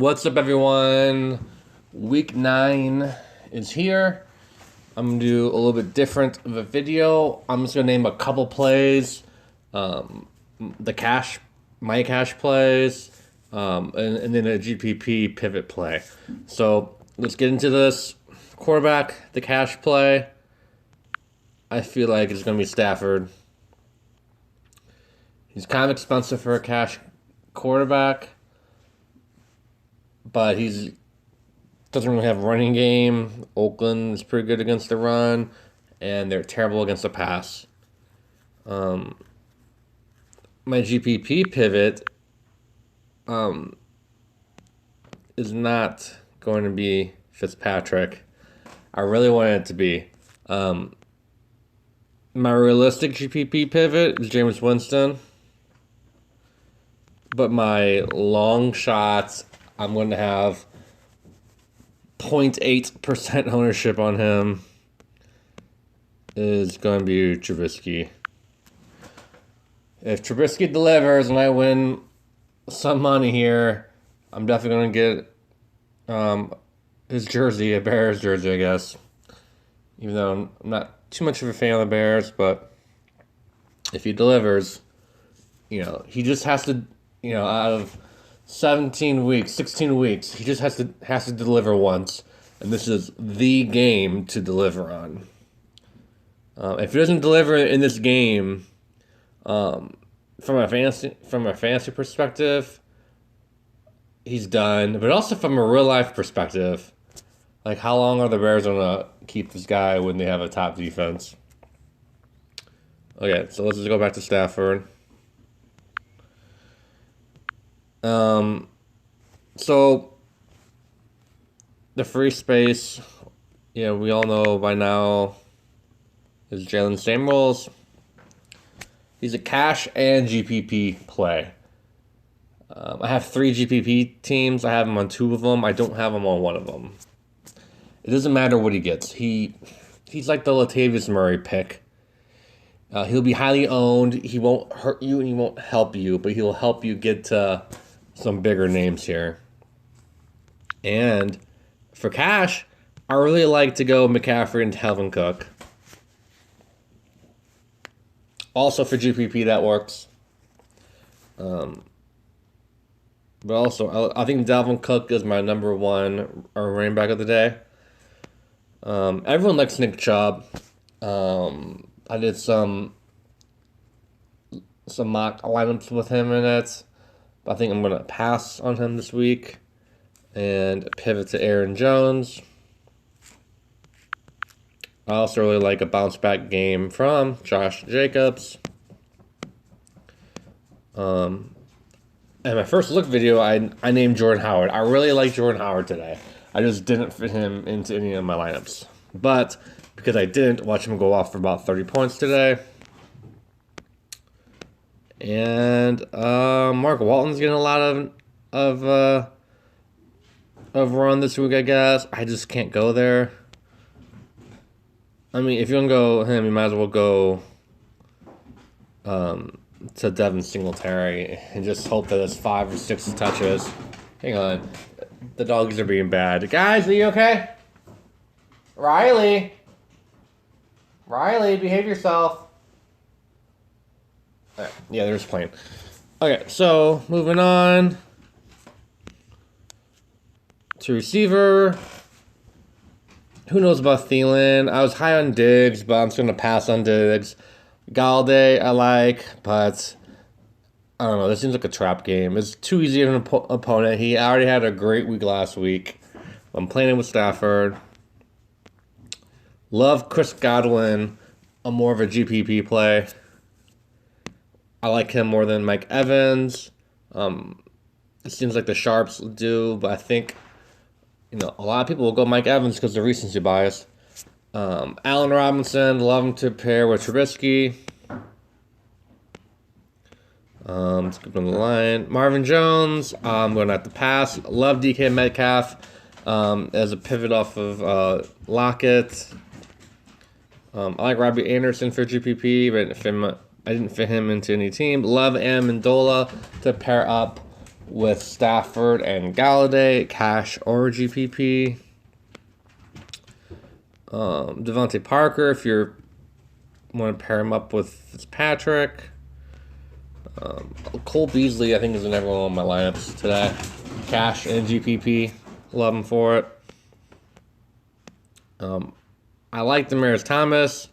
What's up, everyone? Week 9 is here. I'm going to do a little bit different of a video. I'm just going to name a couple plays, my cash plays, and then a GPP pivot play. So let's get into this. Quarterback, the cash play, I feel like it's going to be Stafford. He's kind of expensive for a cash quarterback, but he doesn't really have a running game. Oakland is pretty good against the run, and they're terrible against the pass. My GPP pivot is not going to be Fitzpatrick. I really want it to be. My realistic GPP pivot is Jameis Winston, but my long shots, I'm going to have 0.8% ownership on him, is going to be Trubisky. If Trubisky delivers and I win some money here, I'm definitely going to get his jersey, a Bears jersey, I guess. Even though I'm not too much of a fan of the Bears, but if he delivers, he just has to, out of 16 weeks, he just has to deliver once, and this is the game to deliver on. If he doesn't deliver in this game, from a fantasy perspective, he's done. But also from a real life perspective, like, how long are the Bears gonna keep this guy when they have a top defense? Okay, so let's just go back to Stafford. So the free space, we all know by now, is Jalen Samuels. He's a cash and GPP play. I have 3 GPP teams. I have him on 2 of them. I don't have him on 1 of them. It doesn't matter what he gets. He's like the Latavius Murray pick. He'll be highly owned. He won't hurt you and he won't help you, but he'll help you get to some bigger names here. And for cash, I really like to go McCaffrey and Dalvin Cook. Also for GPP, that works. But also, I think Dalvin Cook is my number 1 running back of the day. Everyone likes Nick Chubb. I did some mock lineups with him in it, but I think I'm going to pass on him this week and pivot to Aaron Jones. I also really like a bounce back game from Josh Jacobs. In my first look video, I named Jordan Howard. I really like Jordan Howard today. I just didn't fit him into any of my lineups. But because I didn't, watch him go off for about 30 points today. And Mark Walton's getting a lot of run this week, I guess. I just can't go there. I mean, if you're going to go him, you might as well go to Devin Singletary and just hope that it's 5 or 6 touches. Hang on. The dogs are being bad. Guys, are you okay? Riley, behave yourself. All right. Yeah, they're just playing. Okay, so moving on to receiver. Who knows about Thielen? I was high on Diggs, but I'm just going to pass on Diggs. Galladay, I like, but I don't know. This seems like a trap game. It's too easy of an opponent. He already had a great week last week. I'm playing with Stafford. Love Chris Godwin. I'm more of a GPP play. I like him more than Mike Evans. It seems like the Sharps do, but I think a lot of people will go Mike Evans because of recency bias. Allen Robinson, love him to pair with Trubisky. Skip on the line. Marvin Jones, I'm going to have to pass. Love DK Metcalf as a pivot off of Lockett. I like Robbie Anderson for GPP, but I didn't fit him into any team. Love Amendola to pair up with Stafford and Galladay, cash or GPP. Devontae Parker, if you want to pair him up with Fitzpatrick. Cole Beasley, I think, is in every one of my lineups today. Cash and GPP. Love him for it. I like Demaryius Thomas.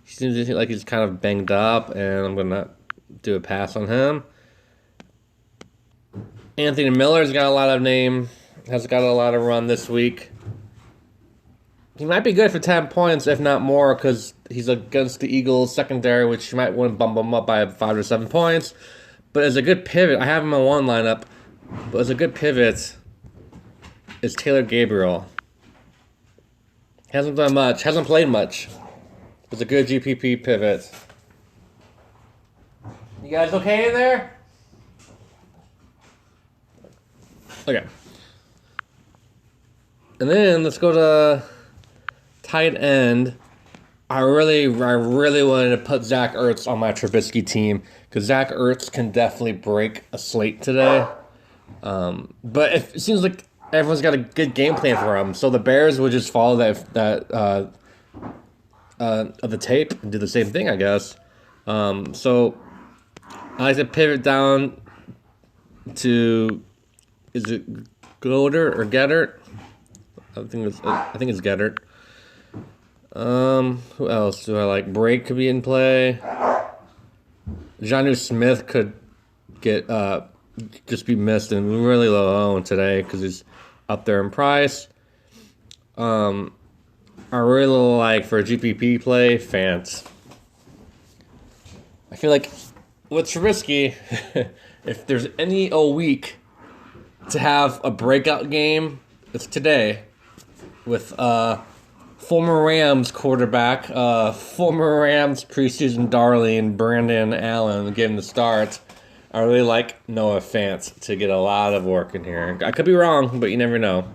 He seems like he's kind of banged up, and I'm going to do a pass on him. Anthony Miller's got a lot of name. Has got a lot of run this week. He might be good for 10 points, if not more, because he's against the Eagles secondary, which you might want to bump him up by 5 or 7 points. But as a good pivot, I have him in one lineup, but as a good pivot is Taylor Gabriel. Hasn't done much, hasn't played much. It's a good GPP pivot. You guys okay in there? Okay. And then let's go to tight end. I really wanted to put Zach Ertz on my Trubisky team because Zach Ertz can definitely break a slate today. But it seems like everyone's got a good game plan for him, so the Bears would just follow that of the tape and do the same thing, I guess. So I like to pivot down to, is it Goddard or Geddert? I think it's Geddert. Who else do I like? Brake could be in play. Jonnu Smith could get just be missed and really low owned today because he's up there in price. I really like for a GPP play Fant. I feel like with Trubisky, if there's any week to have a breakout game, it's today with former Rams quarterback, former Rams preseason darling Brandon Allen getting the start. I really like Noah Fant to get a lot of work in here. I could be wrong, but you never know.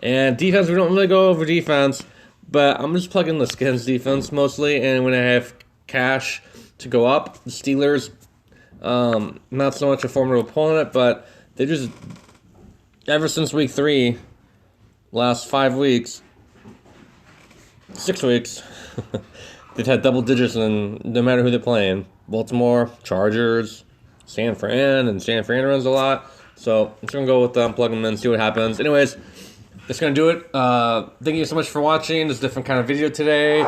And defense, we don't really go over defense, but I'm just plugging the Skins defense mostly. And when I have cash to go up, the Steelers, not so much a formidable opponent, but they just, ever since week 3, last 5 weeks, 6 weeks, they've had double digits in no matter who they're playing. Baltimore, Chargers, San Fran runs a lot. So I'm just going to go with them, plug them in, see what happens. Anyways, that's going to do it. Thank you so much for watching this different kind of video today.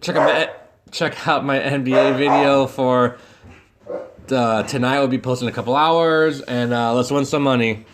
Check out my NBA video for tonight. We'll be posting in a couple hours. And let's win some money.